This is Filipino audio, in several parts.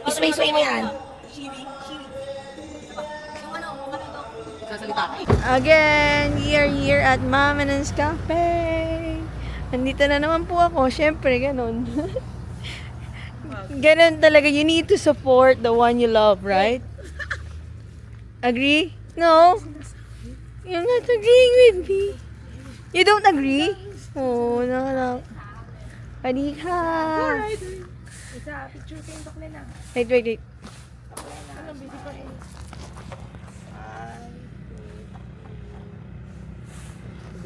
Isway-sway mo yan. Again, here at Mom and Cafe. Nandito na naman po ako. Siyempre, ganun. Ganun talaga. You need to support the one you love, right? Agree? No? You're not agreeing with me. You don't agree? Oh, no. Halika. Isa, picture kayo bakla na. Wait. Anong busy pa rin?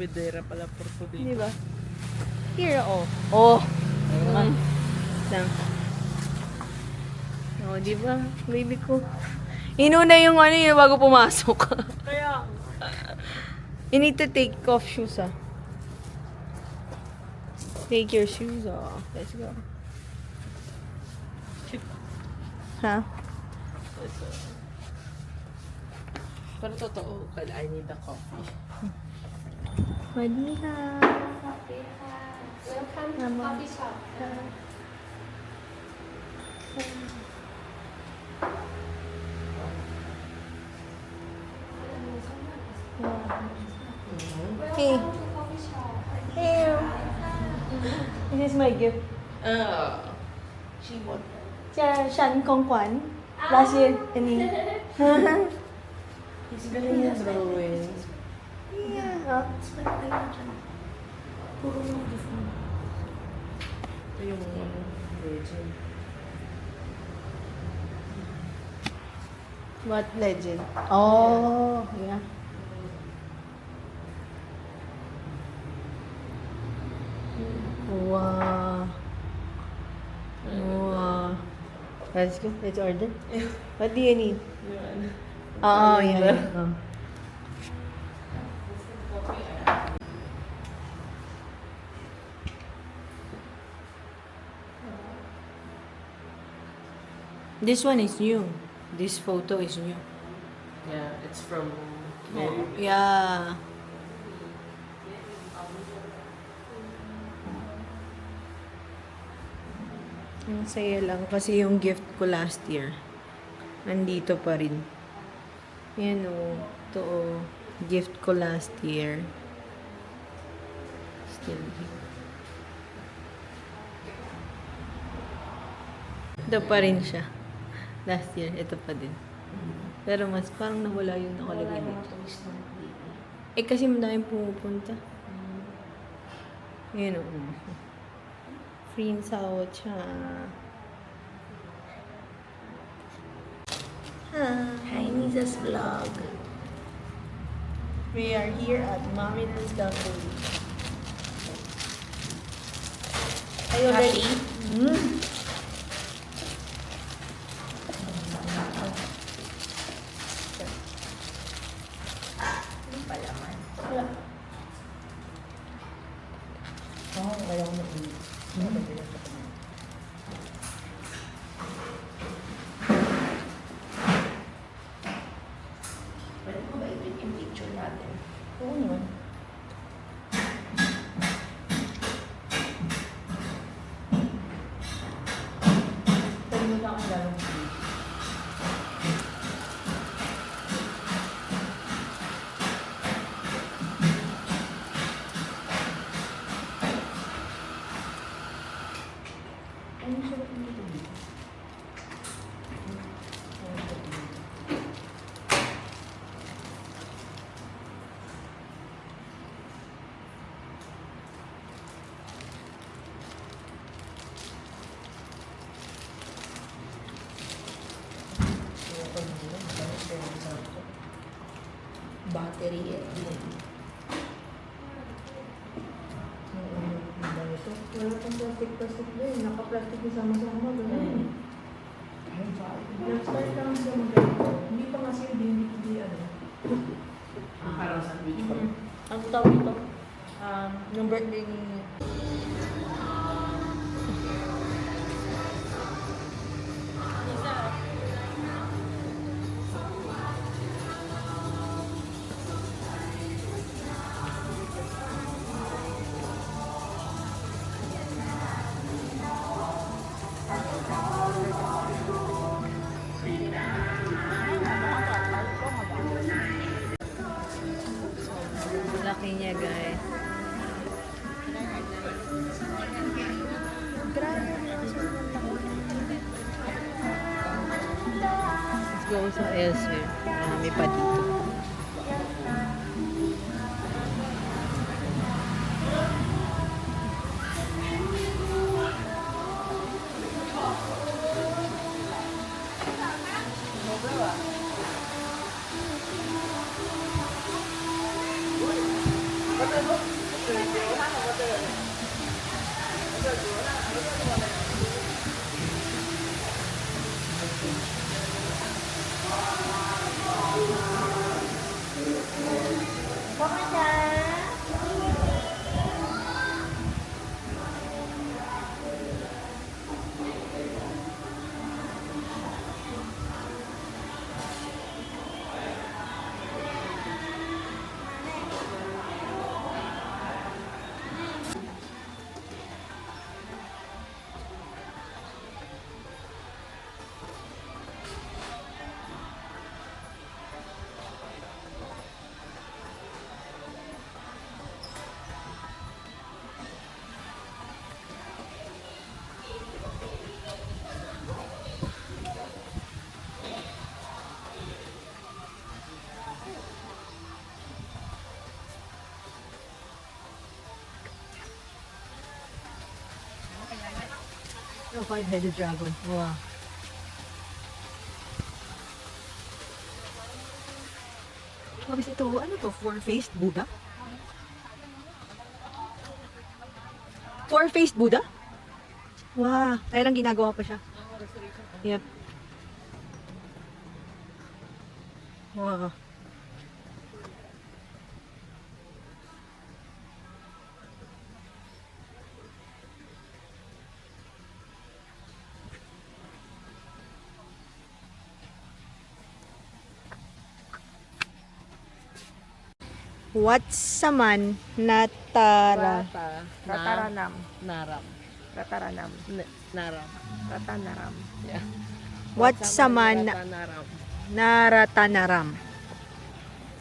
Bidera pala for today. Di ba? Here, oh. Oh. Lang. Oh, di ba? Baby ko. Inuna yung ano yun bago pumasok. Kaya, You need to take off shoes, ah. Take your shoes off. Let's go. Ha? pero totoo, I need a coffee. Madina. Welcome to coffee shop. Hey. Hey. This is my gift. She won. 这山公馆last year ini. He's galing yung drawing. Yeah. Puro mga different. Ito yung legend. What legend? Oh, yeah. Wow. Wow. Let's go. Let's order. What do you need? Yun. Oh, yeah. Oh. This one is new. This photo is new. Yeah, it's from Mary. Yeah. Ang saya lang kasi yung gift ko last year nandito pa rin. Yan o. Ito o. Gift ko last year. Still here. Ito pa rin siya. Last year, ito pa din. Pero mas parang nawala yung nakalagay dito. Eh kasi madaming pumupunta. Yan o. Free sao cha. Hi, Nisa's vlog. We are here at Mami's Cafe. Are you ready? Pwede mo ba i-click yung picture natin? Oo naman. Pwede mo na akong lalong. Battery eh. Wala pang plastic din. Naka-plastic yung sama-sama. Nag-start lang siya mag-ganito. Hindi pa nga siya hindi ano. Parang sandwich pa. Ang tawag ito? Yung birthday ni... go sa elsewhere. Marami pa dito. Oh, five-headed dragon. Wow. What is ito? Ano to? Four-faced Buddha? Four-faced Buddha? Wow. Kaya lang ginagawa pa siya. Yep. Wow. What's saman natara? Rataranam. Naram. Rataranam. Naram. Ratanaram. Yeah. What's saman Naram. naratanaram?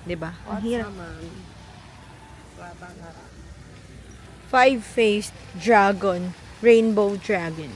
Diba? Ang What's hirap. Naman. Ratanaram. Five-faced dragon. Rainbow dragon.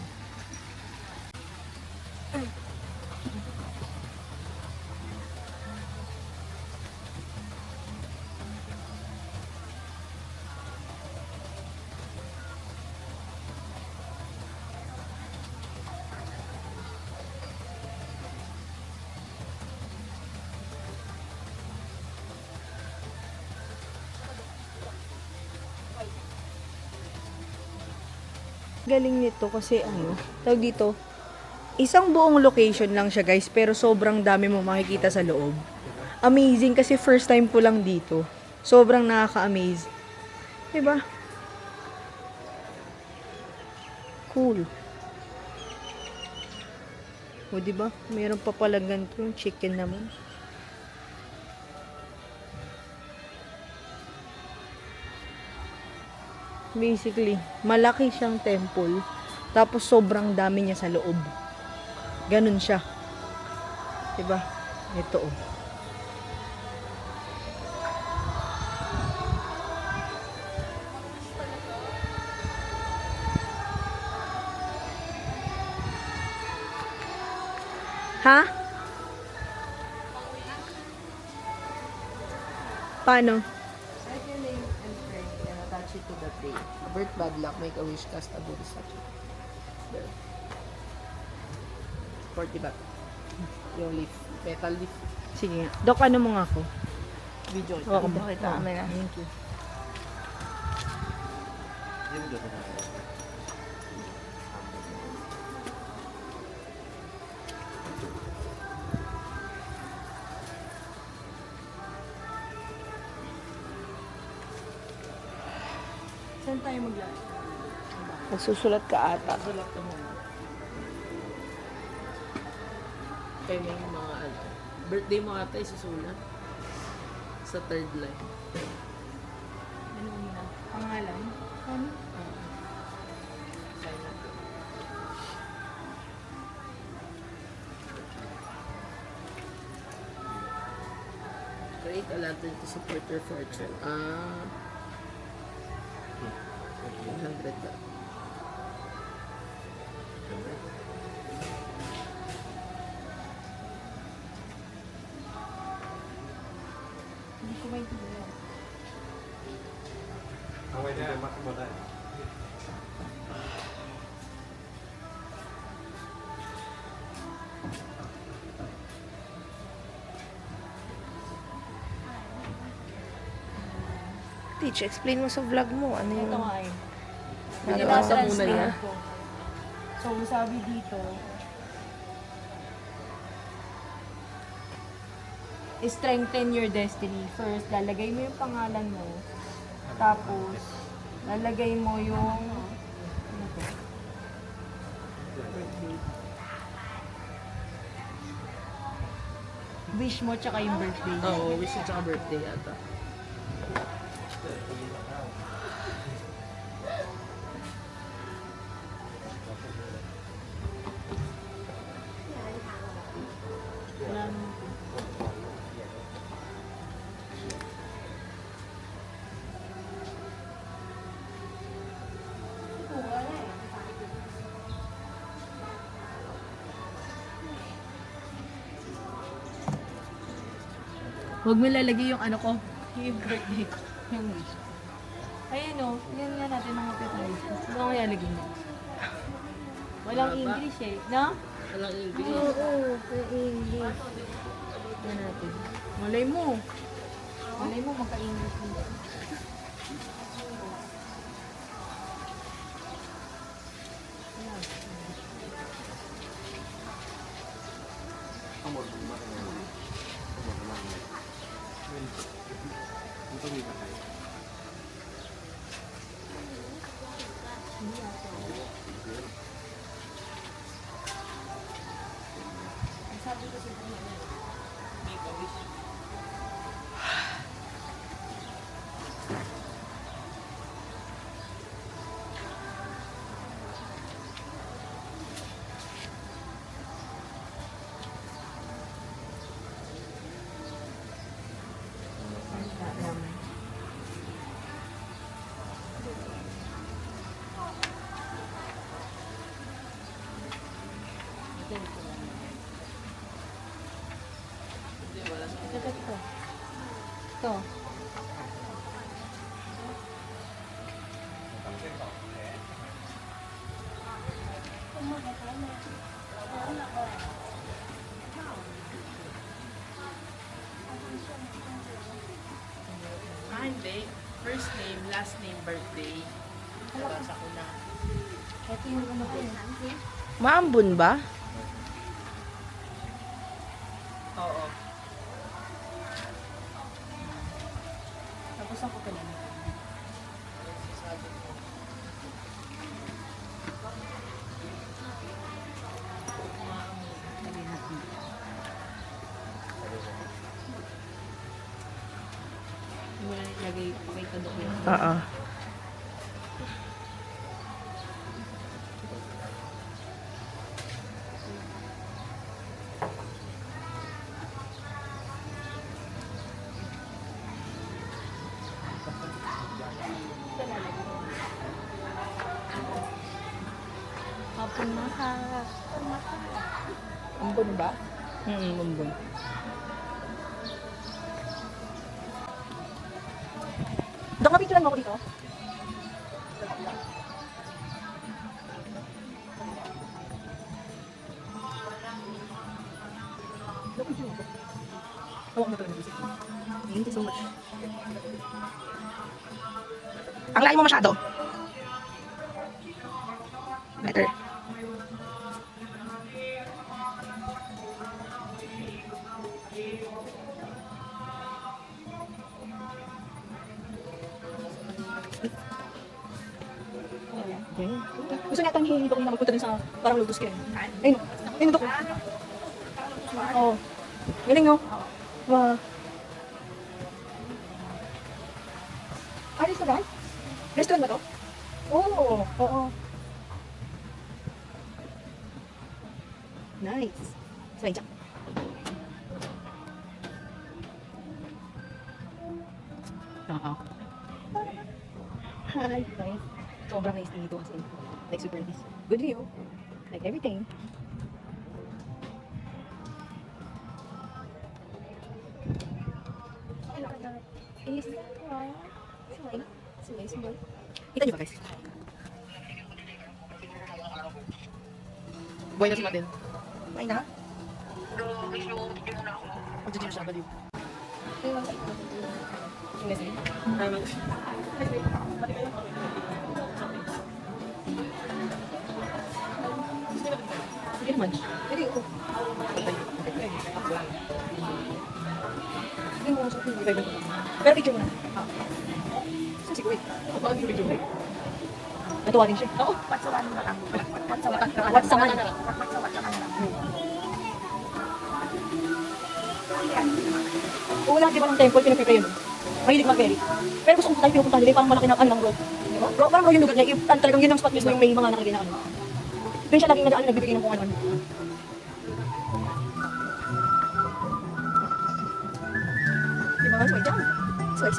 Galing nito kasi ano, tawag dito, isang buong location lang siya guys, pero sobrang dami mo makikita sa loob. Amazing kasi first time ko lang dito. Sobrang nakaka-amaze. Diba? Cool. O diba? Meron pa pala ganito yung chicken naman. Basically, malaki siyang temple. Tapos sobrang dami niya sa loob. Ganun siya. Diba? Ito oh. Ha? Paano? Write your name and pray and attach it to the tree. Avert bad luck, make a wish, cast a Buddha statue. There. 40 baht. Yung leaf. Metal leaf. Sige nga. Dok, ano mo nga ako? Video. Oo, Pakita kami na. Thank you. Saan tayo maglalakad? Nagsusulat ka ata. Sulat ka muna. Kaya may mga ano. Birthday mo ata isusulat. Sa third line. Ano muna? Pangalan? Ano? Sign up. Create a lantern to support your fortune. 100 baht. ko maintindihan. Teach, explain mo sa vlog mo. Ano yung... Ito nga eh. Nabasa muna niya. Ko. So, sabi dito, strengthen your destiny. First, lalagay mo yung pangalan mo. Tapos, lalagay mo yung ano to? Birthday. Wish mo tsaka yung birthday. Oo, wish at saka birthday ata. Wala naman po. Huwag mo lalagay yung ano ko, yung birthday, yung wish. Ayun o, yan nga natin mga petals. Ano kaya lagay mo? Walang English eh, no? Walang English. Oo, English. Yan natin. Malay mo. Malay mo magka-English din. Ito. Hindi. First name, last name, birthday. Nabasa ko na. Ito yung ano ko. Maambun ba? Oo. Tapos ako pala. Wala ilagay pakita doon. Oo. Hapon na ha. Ambun ba? Ambun. Dok, mapicturean mo ako dito? Dok, picture mo. Hawak mo talaga. Thank you so much. Ang layo mo masyado. Better. Okay. Gusto niya tang hihingi ko na magpunta dun sa parang lotus care. Ayun. Ayun, Dok. Oo. Galing, no? Wow. Ah, restaurant? Restaurant ba to? Oo. Oo. Nice. Sorry, Jack. Oo. Hi. Nice. Sobrang nice dito kasi. Like, super nice. Good view. Like everything. Kita niyo ba guys? Buhay na si Matil. Ay na? Ang jijiro siya, baliw. Sige naman. Pwede ko. Pero picture mo na. Saan si Kuwait? Natuwa din siya. Oo. Patsawan na lang. Watsaman. Oo, lahat di ba ng temple, pinag-prepare yun. Mahilig mag-ferry. Pero gusto kong tayo pinupunta nila, parang malaki na ang road. Bro, parang yung lugar niya, talagang yun ang spot mismo yung may mga nakalagay na ano. Doon siya laging nagbibigay ng kung ano-ano. Di ba nga, sway dyan. Sway.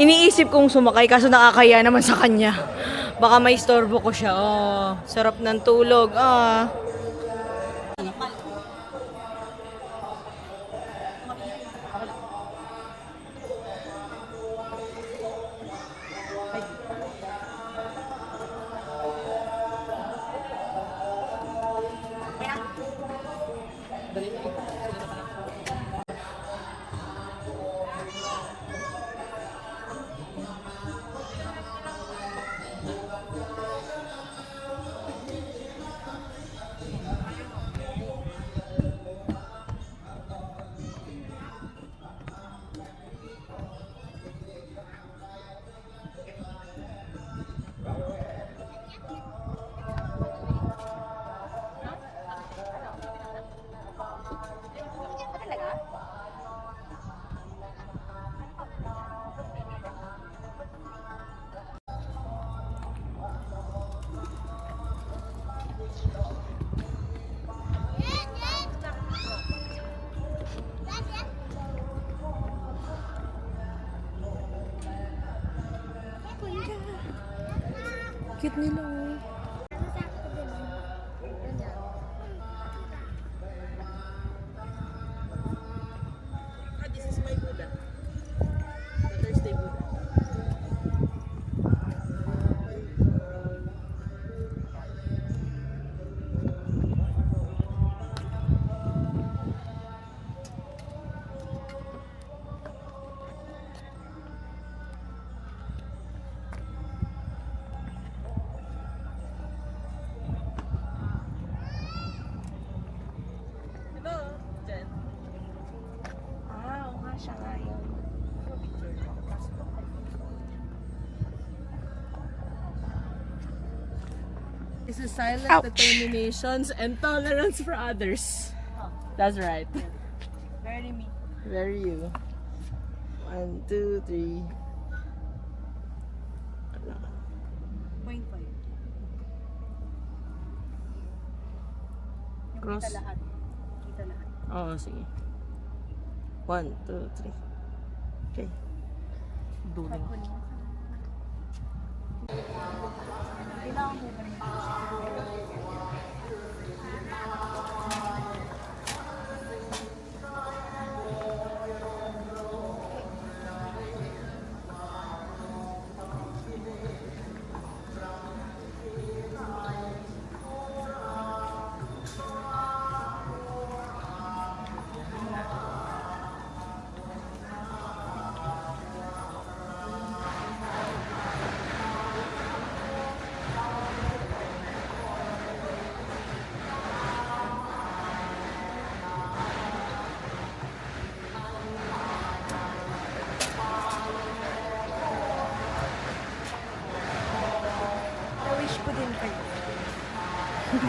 Iniisip kong sumakay kaso nakakaya naman sa kanya. Baka may istorbo ko siya. Oh, sarap ng tulog. Ah. Cute nila. This is my Buddha. The Thursday Buddha. Siya nga yun. This is silent determinations and tolerance for others. That's right. Very me. Very you. 1, 2, 3. 0.5. Cross. Kita lahat. Kita lahat. Oo, sige. 1, 2, 3. Okay. Duling. Kailangan ko pa rin. Hindi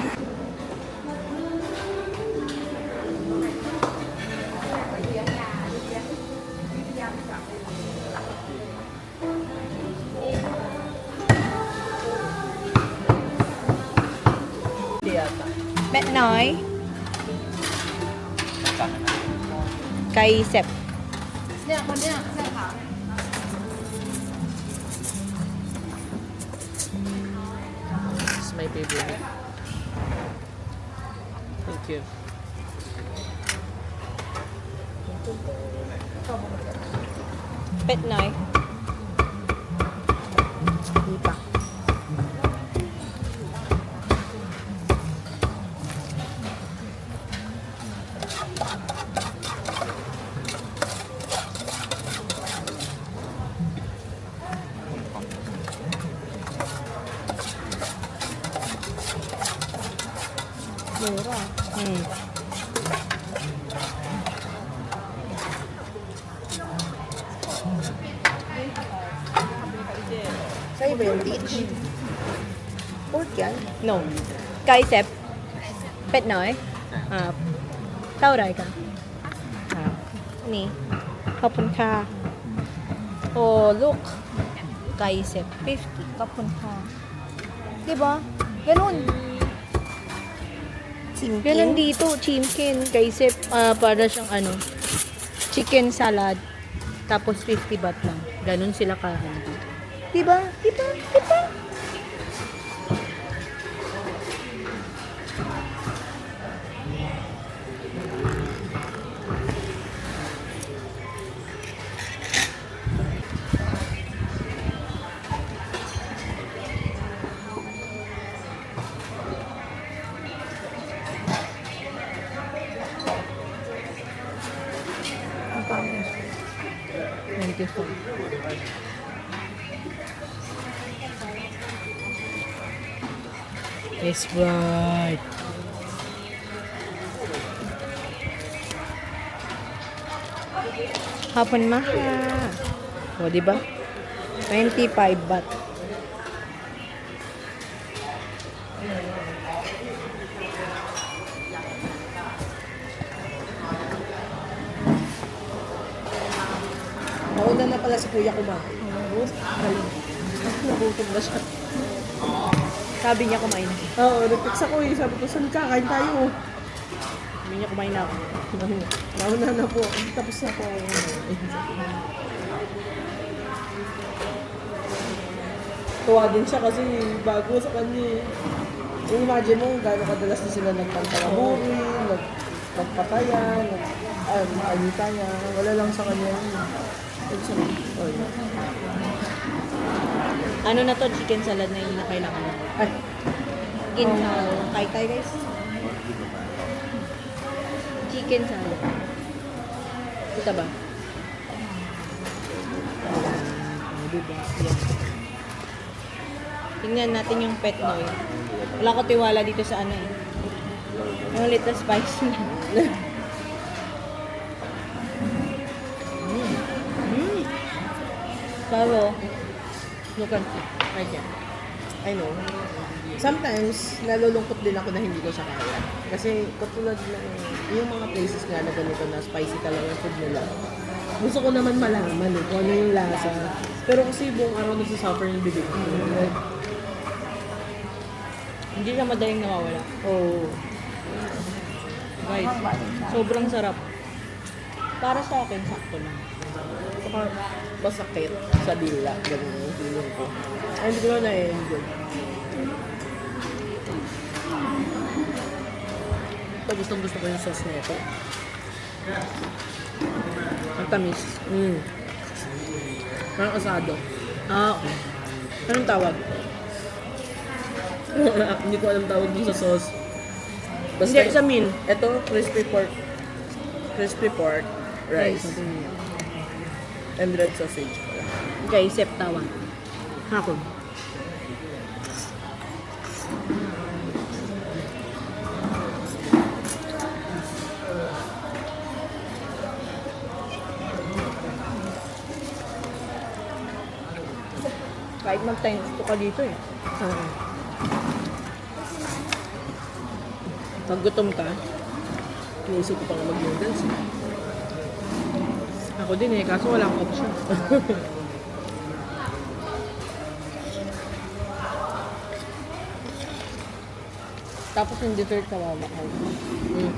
yata. Pet Noy. Kay Sep. This is my favorite. Thank you. Pet Noy. Hindi pa. Mura. Sa'yo ba yung teach? Pork yan? No. Kay Sep. Pet Noy. Tao rai ka. Ni. Kapun ka. Oh, look. Kay Sep. 50. Kapun ka. Diba? Ganun. Ganun dito. Chimkin. Kay Sep. Para siyang ano. Chicken salad. Tapos 50 baht lang. Ganun sila kahandi. Diba? Diba? Diba? Beautiful. It's bright. Hapon mahal. O, diba? 25 baht. Nauna na pala si kuya ko ba? Nagutom na siya. Sabi niya kumain na. Oo, nag-text ako eh. Sabi ko, saan ka? Kain tayo. Sabi niya kumain na ako. Nauna na po. Tapos na po. Tuwa din siya kasi bago sa kanya eh. Yung imagine mo, gano'ng kadalas na sila nagpantalamuri, nagpatayan, nag-alita wala lang sa kanya yun. Oh, yeah. Ano na to? Chicken salad na yung kailangan mo. Ay, Chicken salad. Tay guys. Chicken salad. Kita ba? diba? Yan. Tingnan natin yung Pet Noy. Wala ko tiwala dito sa ano eh. Yung little spicy na. Pero, look at it. I can. I know. Sometimes, nalulungkot din ako na hindi ko siya kaya. Kasi, katulad ng yung mga places nga na ganito na spicy talaga yung food nila. Gusto ko naman malaman kung ano yung lasa. Pero kasi buong araw nagsasuffer yung bibig ko. Hindi siya madaling nawawala. Oh. Guys, sobrang sarap. Para sa akin, sakto lang. Saka, masakit sa dila. Ganun yung feeling ko. Ay, hindi ko na na-enjoy. Ito, gusto ko yung sauce na ito. Ang tamis. Parang asado. Ah, okay. Anong tawag? Hindi ko alam tawag dun sa sauce. Hindi, sa meal. Ito, crispy pork. Crispy pork rice. And red sausage pala. Okay, Sep tawag. Hapon. Kahit mag-times to ka dito eh. Pag gutom ka, iniisip ko pa nga mag-noodles. Ako din eh, kaso wala akong option. Tapos yung dessert kawawa ko. Mm.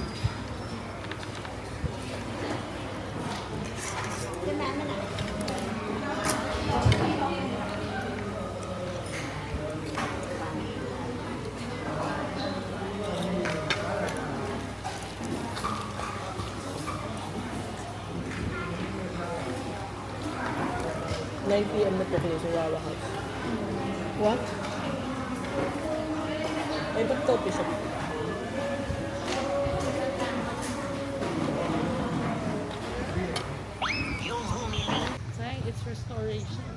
PM na po kayo sa Wawa House. What? Ay, ba't coffee shop? Sayang, it's restoration.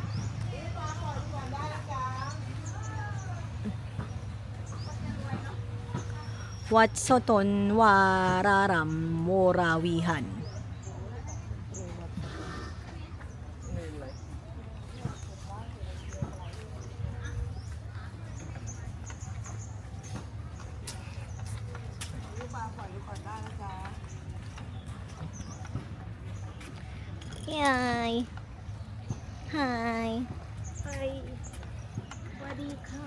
Watsoton wararam morawihan. Hi. Hi. Hi. Wadika.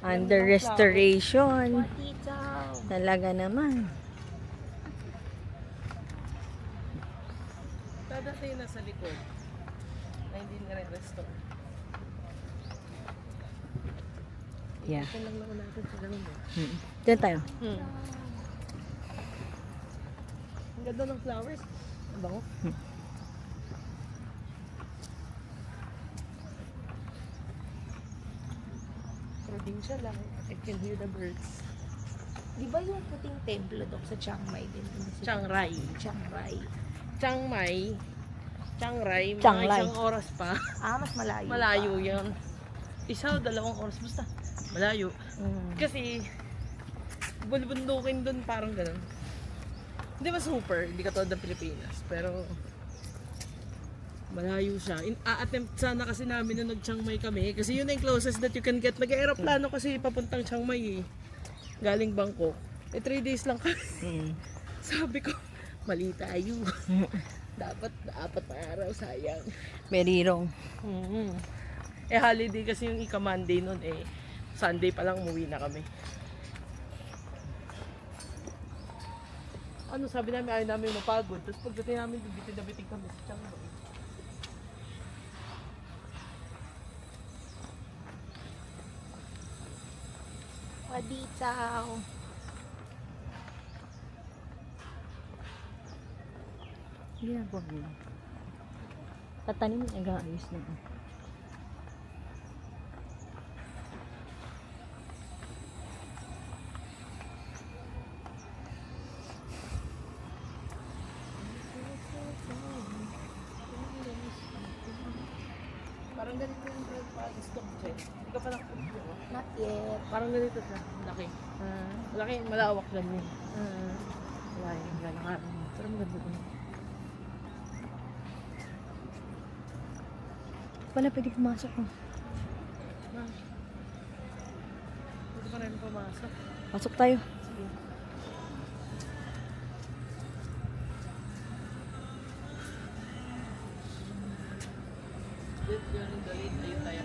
Under restoration. Wadika. Talaga naman. Dadating na sa likod na hindi na rin-restore. Yeah. Ito lang naman natin sa ganun mo. Diyan tayo. Ang ganda ng flowers. Ang bango. Provincial lang. I can hear the birds. Di ba yung puting templo doon sa Chiang Mai din? Chiang Rai. Chiang Rai. Chiang Mai. Chiang Rai. Mga Chiang Rai. isang oras pa. Ah, mas malayo. Malayo yan. Isa o dalawang oras. Basta malayo. Mm. Kasi bulbundukin doon parang ganun. Hindi ba super? Hindi katulad ng Pilipinas. Pero malayo siya. A-attempt sana kasi namin na nag-Chiang Mai kami. Kasi yun na yung closest that you can get. Nag-aeroplano kasi papuntang Chiang Mai eh. Galing Bangkok. 3 days lang kami. Sabi ko, mali tayo. Dapat 4 na araw, sayang. Very wrong. Eh holiday kasi yung ika-Monday nun eh. Sunday pa lang umuwi na kami. Ano sabi namin, ayaw namin mapagod. Tapos pagdating namin, bitin na bitin kami sa Chiang Mai. Waditaw. Ginagawa mo. Tatanim mo nag-aayos na. Parang ganito yung breakfast dog check. Hindi ka pa nakapunta. Not yet. Parang ganito siya. Laki. Laki, malawak lang yun. Wala yung gano'n. Pero maganda din. Wala pwede pumasok ko. Pwede pa rin pumasok. Pasok tayo. Sige. During the late na yun tayo.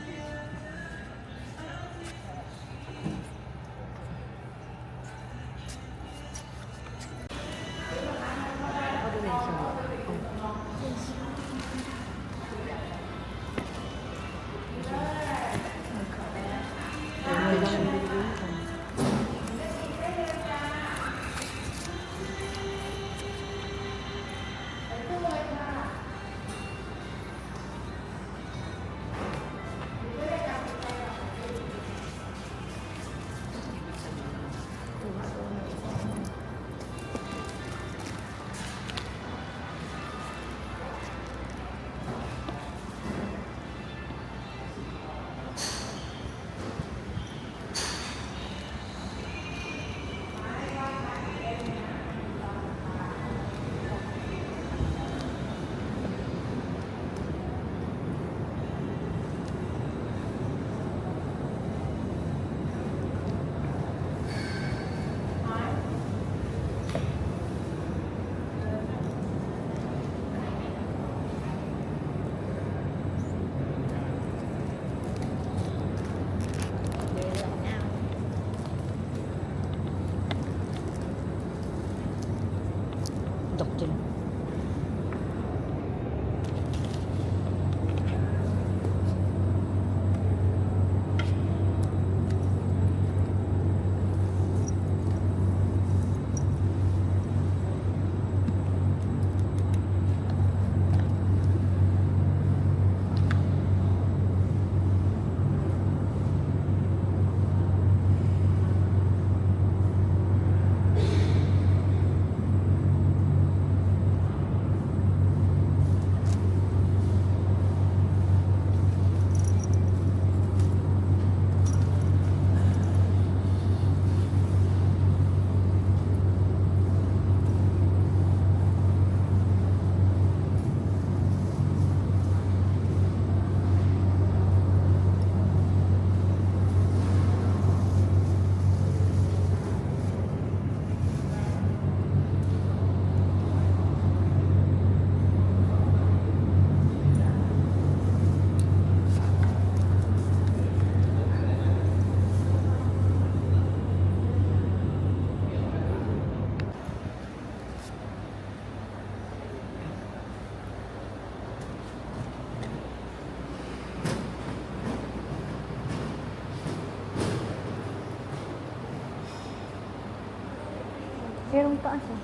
Merong taas eh.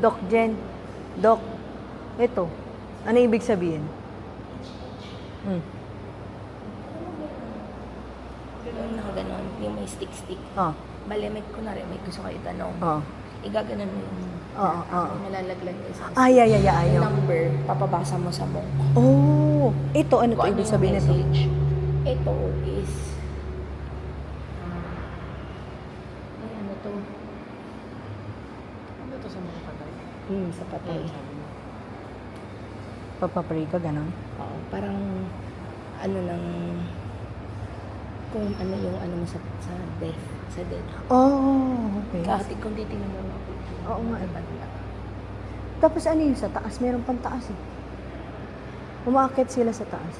Doc Jen. Doc. Ito. Ano ibig sabihin? Hmm. Yung nakaganon, yung may stick-stick. Ah. Bale, may kunwari, may gusto kayo itanong. Ah. Igaganon mo yung may nalalaglag kayo sa Ay, ayaw. number, papabasa mo sa mo. Oh. Ito, ano to Kung ibig yung sabihin nito? message. Ito is... Ay, ano to? Ano to sa mga patay? Sa patay. Papapray ka, ganun? Oo, parang ano lang... Kung ano yung ano mo sa death. Sa death. Oh, okay. Kasi kung titingnan mo mga Oo nga eh. Tapos ano yung sa taas? Meron pang taas eh. Umaakit sila sa taas.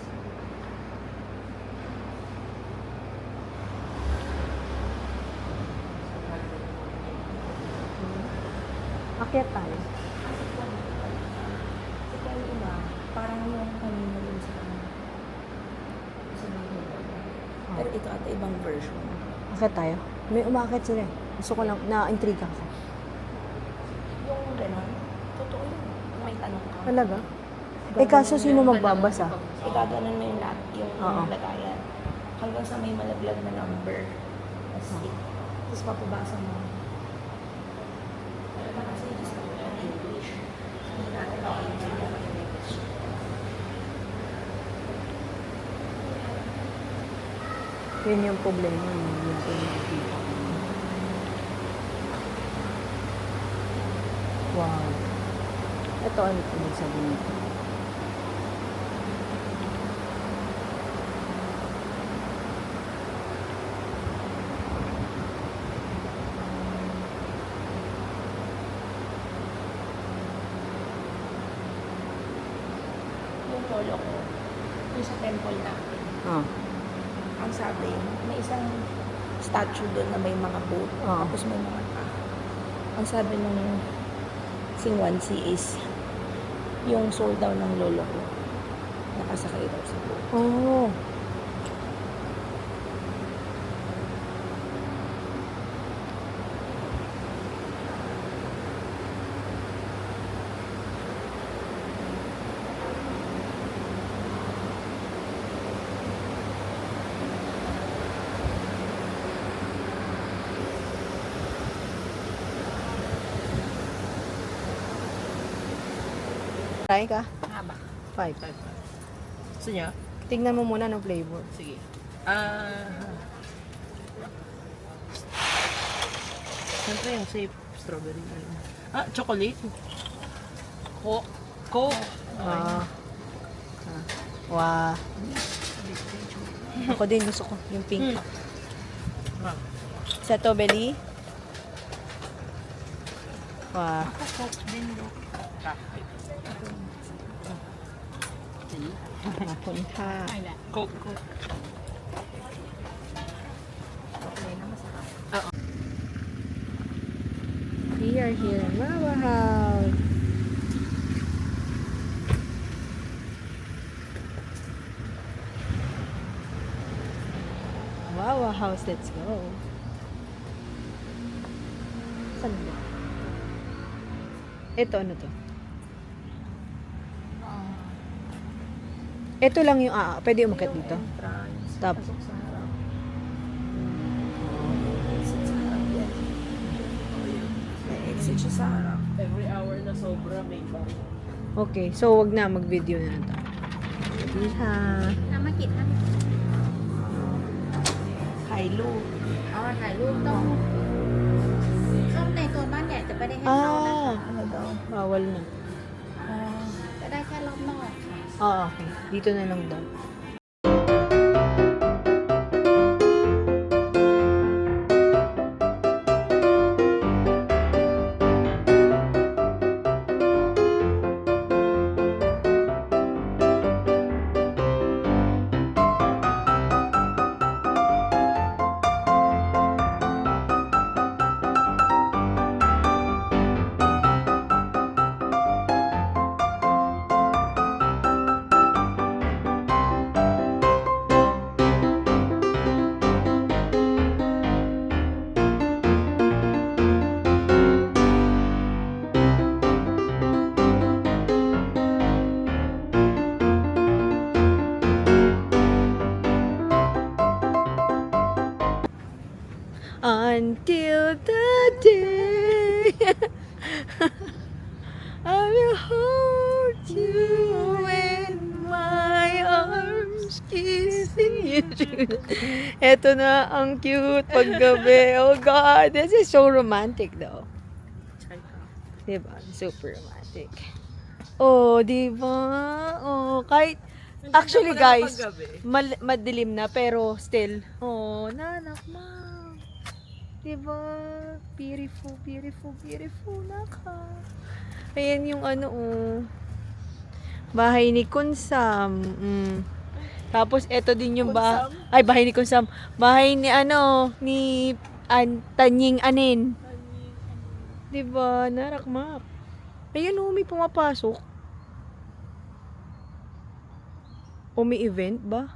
Akyat tayo. Ito yung iba, parang yung kanina yun sa Pero ito ata ibang version. Akyat tayo. May umaakit sila eh. Gusto ko lang, na-intriga ako. Yung gano'n, totoo yun. Kung may tanong ka. Talaga? Eh kaso sino magbabasa? Igaganon mo yung lahat, yung Oo. lagayan. Hanggang sa may malaglag na number. Na stick. Tapos papabasa mo. Kasi just in English. Hindi natin makaintindihan ang English. Yun yung problema. Hindi natin nakikita. Wow. Ito ano ibig sabihin nito? Yung lolo ko, yung sa temple natin, Ah. ang sabi, may isang statue doon na may mga boat, Oo. tapos may mga tao. Ang sabi ng Singwansi is, yung soul daw ng lolo ko, nakasakay daw sa boat. Oh. Try ka? Haba. 5. Gusto niya? Tingnan mo muna ng flavor. Sige. Siyempre yung safe strawberry. Chocolate. Coke. Ah. Wow. Ako din gusto ko yung pink. Sa Tobeli. Wow. Coke din do. Napunta. Coke. We are here in Wawa House. Wawa House, let's go. Saan ba? Ito, ano to? Ito lang yung pwede umakit dito. Entrance. Stop. Pasok sa harap. Exit sa harap yan. May exit siya sa harap. Every hour na sobra may bar. Okay, so wag na mag-video na ito. Iha. น้ำมากินนะ Kylo. อ๋อถ่ายรูปต้องเข้าในตัวบ้านใหญ่จะไม่ได้ให้เข้านะคะ Ano daw? Bawal na. จะได้แค่รอบนอกค่ะ Okay. Dito na lang daw. until the day I will hold you in my arms, kissing you. Eto na ang cute paggabi. Oh God, this is so romantic though. Diba? Super romantic. Oh, diba? Oh, kahit actually guys, madilim na pero still. Oh, nanak ma. Diba? Beautiful, beautiful, beautiful naka. Ayan yung ano oh. Bahay ni Kunsam. Tapos eto din yung bahay ni Kunsam. Bahay ni ano, ni Tanying Anin. Diba? Narakmak. Ayun oh, may pumapasok. O may event ba?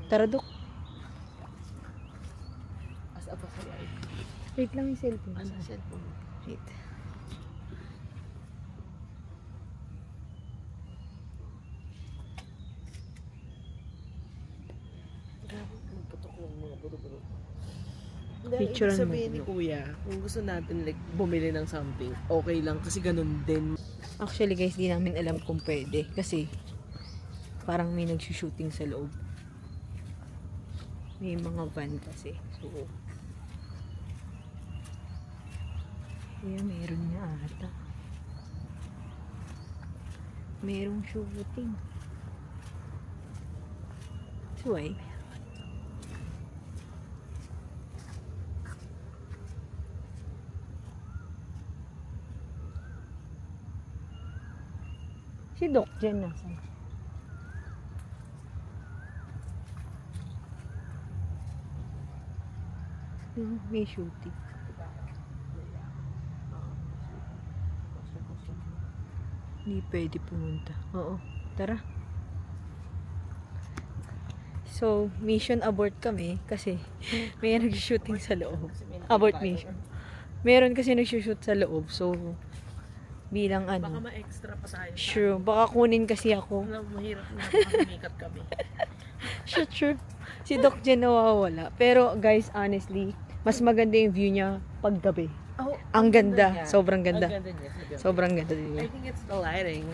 Tara, Dok. Wait lang yung cellphone. Ano cellphone? Wait. Picture Ibig sabihin ni Kuya, kung gusto natin like bumili ng something, okay lang kasi ganun din. Actually guys, di namin alam kung pwede. Kasi parang may nagsushooting sa loob. May mga van kasi. So, meron na ata. Merong shooting. So, si Doc Jen nasa. May shooting. Hindi pwede pumunta. Oo. Tara. So, mission abort kami kasi may nag-shooting sa loob. Abort mission. Meron kasi nag-shoot sa loob. So, bilang Baka ano. ma-extra pa tayo. Sure. Baka kunin kasi ako. Mahirap na makamikat kami. Sure. Si Doc Jen nawawala. Pero guys, honestly, mas maganda yung view niya pag gabi. Oh, Ang ganda. niya. Sobrang ganda. Ang ganda niya. Sobrang ganda din I niya. think it's the lighting.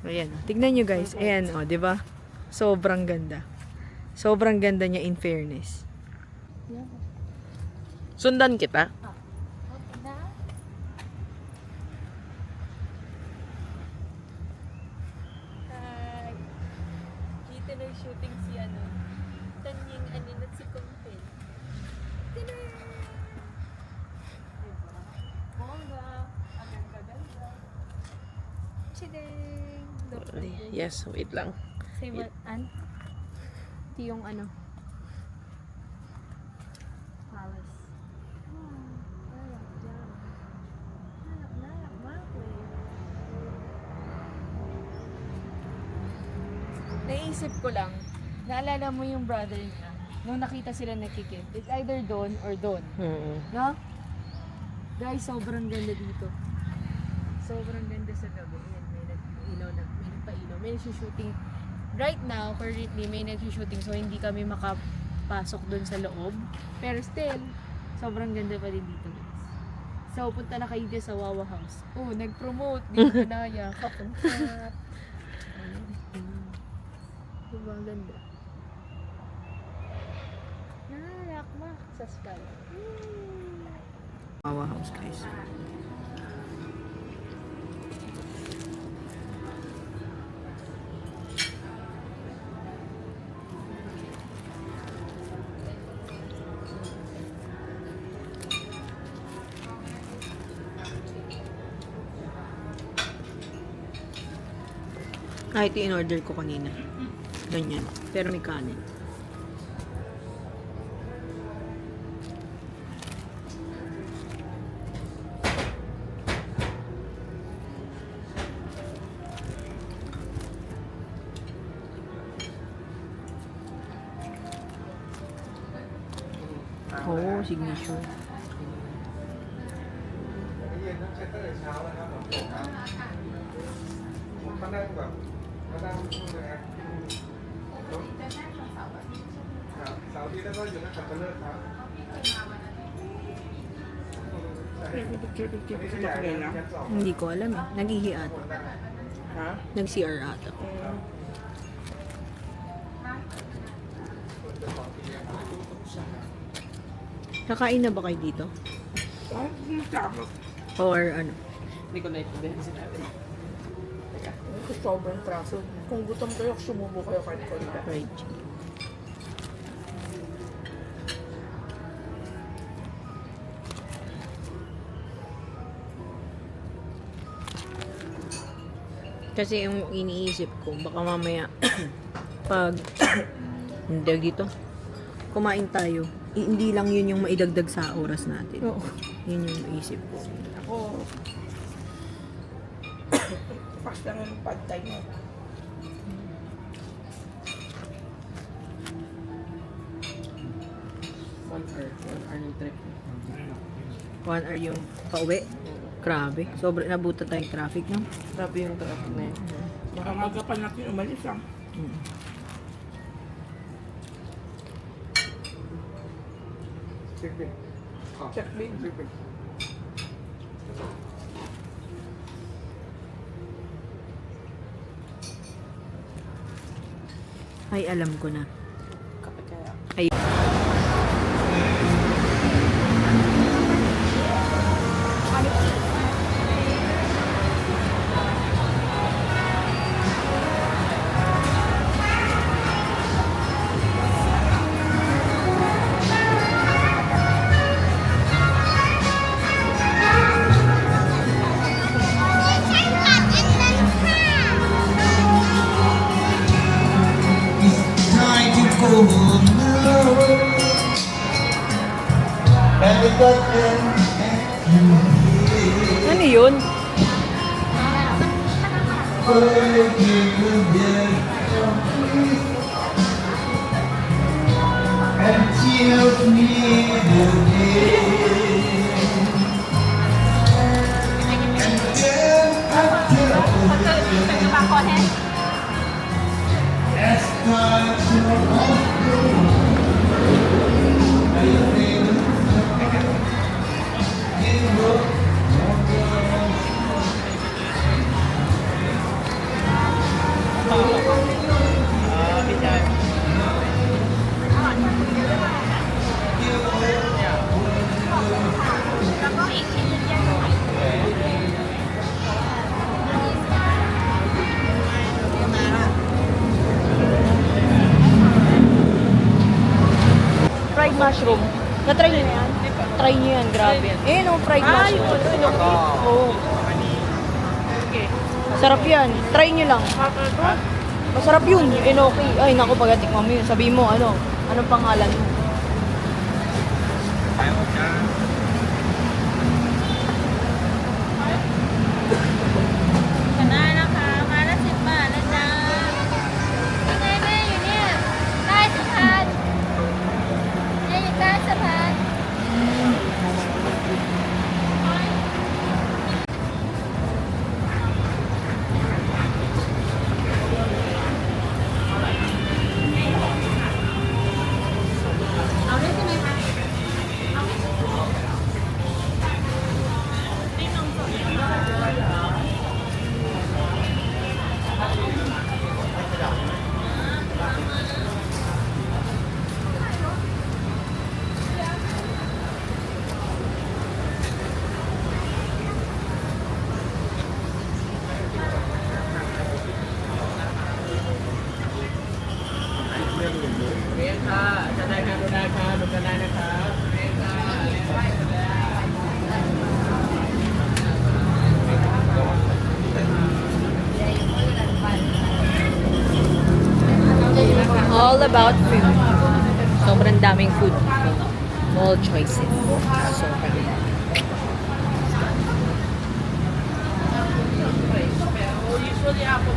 Ayan. Tignan nyo guys. Ayan, oh, di ba? Sobrang ganda. Sobrang ganda niya in fairness. Sundan kita. Hi. Dito nag-shooting si ano. Tanying ano at si Kumpel. Bongga. Ang ganda-ganda. Chideng. Yes, wait lang. Say what, Ann? Ito yung ano. Palace. Naisip ko lang, naalala mo yung brother niya, nung nakita sila nagkikip, it's either doon or doon. No? Guys, sobrang ganda dito. Sobrang ganda sa gabi. Ayan, may nag-ilaw na, may nagpa-ilaw. May nagsushooting. Right now, currently, may nagsushooting so hindi kami makapasok doon sa loob. Pero still, sobrang ganda pa din dito, guys. So, punta na kayo dyan sa Wawa House. Oh, nag-promote. Di ko naya. Kapunta. Diba, ang ganda. Nakakmak sa sky. Wawa House, guys. Kahit in-order ko kanina. Ganyan. Pero may kanin. Oo, signature. Hindi ko alam eh. Nag-ihi ata. Ha? Nag-CR ata. Kakain na ba kayo dito? Or ano? Hindi ko naintindihan yung sinabi. Sobrang traso. Kung gutom kayo, sumubo kayo kahit konti. Right. Kasi yung iniisip ko, baka mamaya pag hindi dito, kumain tayo, hindi lang yun yung maidagdag sa oras natin. Oo. Yun yung isip ko. Ako, fast lang yung pad thai mo. One hour ng trip. 1 hour yung pauwi. Grabe. Sobrang nabuta tayong traffic, no? Grabe yung traffic na yun. Baka maga pa natin umalis ah. Check me. Ay, alam ko na. Kape kaya. Ay. Time to go home now. And it got Ano yun? and tears me the day. And then I tell you, as time to Fried mushroom. Na-try nyo na yan? Try nyo yan, grabe. Eh, no, fried mushroom. Oo. Sarap yan. Try nyo lang. Masarap yun. Enoki. Ay, naku, pag-atikman mo yun. Sabihin mo, ano? Anong pangalan mo? All about food. Sobrang daming food. All choices. Sobrang. Usually ako